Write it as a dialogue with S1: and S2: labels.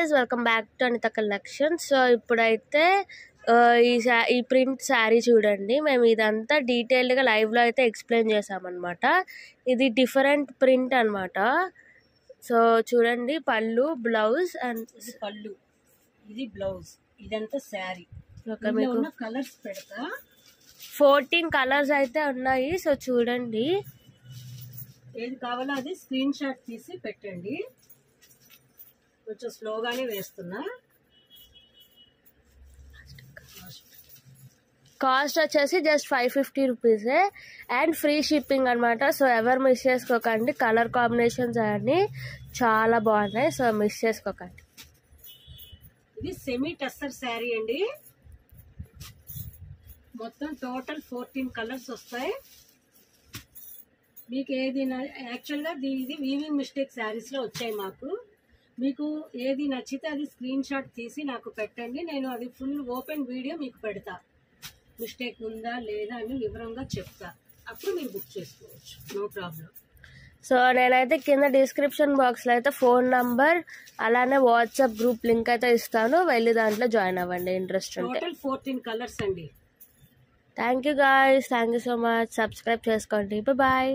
S1: Guys, welcome back to Anita collection. So ఇప్పుడైతే ఈ print sari చూడండి. మేము ఇదంతా డీటెయిల్డ్గా లైవ్లో అయితే ఎక్స్ప్లెయిన్ చేసామన్నమాట. ఇది డిఫరెంట్ ప్రింట్ అనమాట. సో చూడండి, పళ్ళు, బ్లౌజ్ అండ్
S2: పళ్ళు, ఇది బ్లౌజ్, ఇదంతా శారీ.
S1: మీకు
S2: కలర్స్ పెడతా,
S1: 14 కలర్స్ అయితే ఉన్నాయి. సో చూడండి,
S2: ఏది కావాలో అది స్క్రీన్ షాట్ తీసి పెట్టండి. కొంచెం స్లోగానే వేస్తున్నా.
S1: కాస్ట్ వచ్చేసి జస్ట్ 550 రూపీసే అండ్ ఫ్రీ షిప్పింగ్ అనమాట. సో ఎవరు మిస్ చేసుకోకండి. కలర్ కాంబినేషన్స్ అన్నీ చాలా బాగున్నాయి. సో మిస్ చేసుకోకండి.
S2: ఇది సెమీ టస్సర్ శారీ అండి. మొత్తం టోటల్ 14 కలర్స్ వస్తాయి. మీకు ఏది యాక్చువల్గా ఇది వీవింగ్ మిస్టేక్ శారీస్లో వచ్చాయి మాకు. మీకు ఏది నచ్చితే అది స్క్రీన్ షాట్ తీసి నాకు పెట్టండి. నేను అది ఫుల్ ఓపెన్ వీడియో మీకు పెడతా. మిస్టేక్ ఉందా లేదా అని వివరంగా చెప్తా. అప్పుడు మీరు బుక్ చేసుకోవచ్చు, నో ప్రాబ్లం.
S1: సో నేనైతే కింద డిస్క్రిప్షన్ బాక్స్లో అయితే ఫోన్ నంబర్ అలానే వాట్సాప్ గ్రూప్ లింక్ అయితే ఇస్తాను. వెళ్ళి దాంట్లో జాయిన్ అవ్వండి ఇంట్రెస్ట్ ఉంటే.
S2: టోటల్ 14 కలర్స్ అండి.
S1: Thank you guys, thank you so much. Subscribe చేసుకోండి. బాయ్.